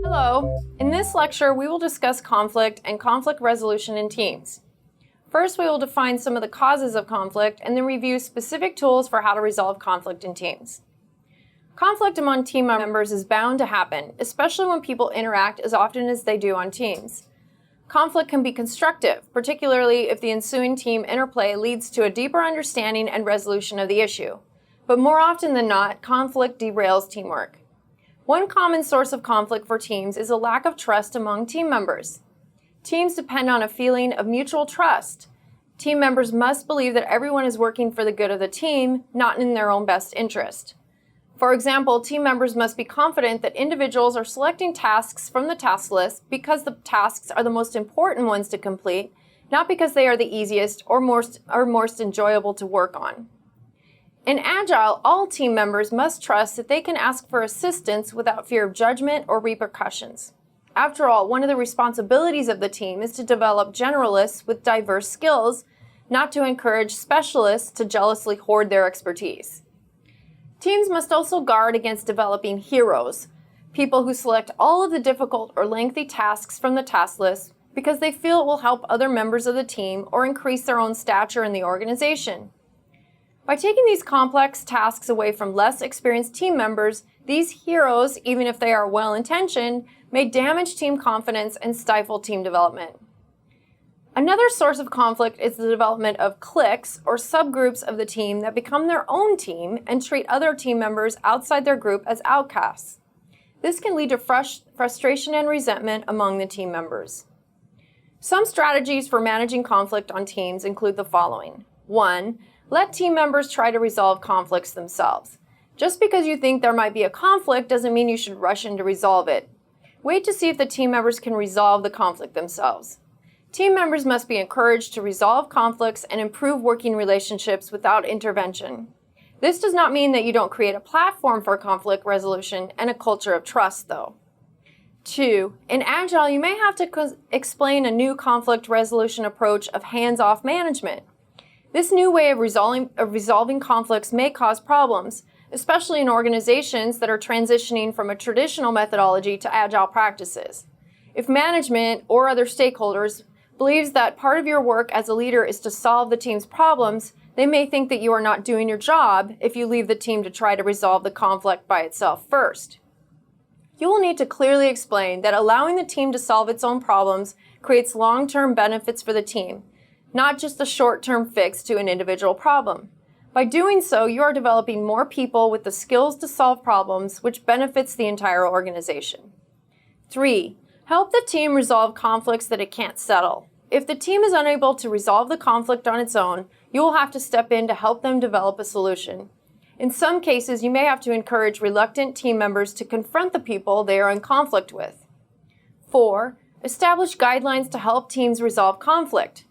Hello. In this lecture, we will discuss conflict and conflict resolution in teams. First, we will define some of the causes of conflict and then review specific tools for how to resolve conflict in teams. Conflict among team members is bound to happen, especially when people interact as often as they do on teams. Conflict can be constructive, particularly if the ensuing team interplay leads to a deeper understanding and resolution of the issue. But more often than not, conflict derails teamwork. One common source of conflict for teams is a lack of trust among team members. Teams depend on a feeling of mutual trust. Team members must believe that everyone is working for the good of the team, not in their own best interest. For example, team members must be confident that individuals are selecting tasks from the task list because the tasks are the most important ones to complete, not because they are the easiest or most enjoyable to work on. In Agile, all team members must trust that they can ask for assistance without fear of judgment or repercussions. After all, one of the responsibilities of the team is to develop generalists with diverse skills, not to encourage specialists to jealously hoard their expertise. Teams must also guard against developing heroes, people who select all of the difficult or lengthy tasks from the task list because they feel it will help other members of the team or increase their own stature in the organization. By taking these complex tasks away from less experienced team members, these heroes, even if they are well-intentioned, may damage team confidence and stifle team development. Another source of conflict is the development of cliques or subgroups of the team that become their own team and treat other team members outside their group as outcasts. This can lead to frustration and resentment among the team members. Some strategies for managing conflict on teams include the following. 1. Let team members try to resolve conflicts themselves. Just because you think there might be a conflict doesn't mean you should rush in to resolve it. Wait to see if the team members can resolve the conflict themselves. Team members must be encouraged to resolve conflicts and improve working relationships without intervention. This does not mean that you don't create a platform for conflict resolution and a culture of trust, though. 2. In Agile, you may have to explain a new conflict resolution approach of hands-off management. This new way of resolving conflicts may cause problems, especially in organizations that are transitioning from a traditional methodology to Agile practices. If management or other stakeholders believes that part of your work as a leader is to solve the team's problems, they may think that you are not doing your job if you leave the team to try to resolve the conflict by itself first. You will need to clearly explain that allowing the team to solve its own problems creates long-term benefits for the team, not just a short-term fix to an individual problem. By doing so, you are developing more people with the skills to solve problems, which benefits the entire organization. 3. Help the team resolve conflicts that it can't settle. If the team is unable to resolve the conflict on its own, you will have to step in to help them develop a solution. In some cases, you may have to encourage reluctant team members to confront the people they are in conflict with. 4. Establish guidelines to help teams resolve conflict.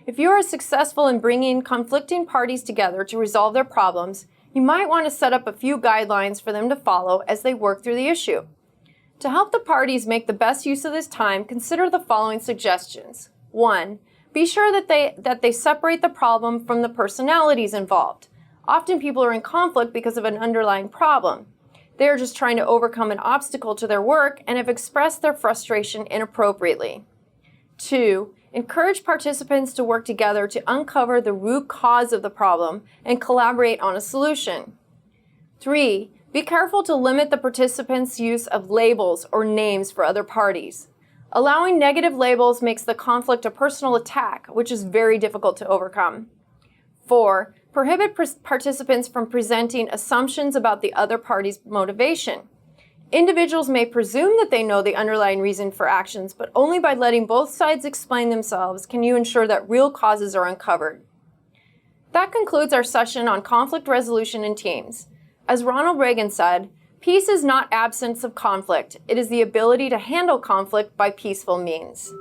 If you are successful in bringing conflicting parties together to resolve their problems, you might want to set up a few guidelines for them to follow as they work through the issue. To help the parties make the best use of this time, consider the following suggestions. 1. Be sure that they separate the problem from the personalities involved. Often people are in conflict because of an underlying problem. They are just trying to overcome an obstacle to their work and have expressed their frustration inappropriately. 2. Encourage participants to work together to uncover the root cause of the problem and collaborate on a solution. 3. Be careful to limit the participants' use of labels or names for other parties. Allowing negative labels makes the conflict a personal attack, which is very difficult to overcome. 4. Prohibit participants from presenting assumptions about the other party's motivation. Individuals may presume that they know the underlying reason for actions, but only by letting both sides explain themselves can you ensure that real causes are uncovered. That concludes our session on conflict resolution in teams. As Ronald Reagan said, peace is not absence of conflict. It is the ability to handle conflict by peaceful means.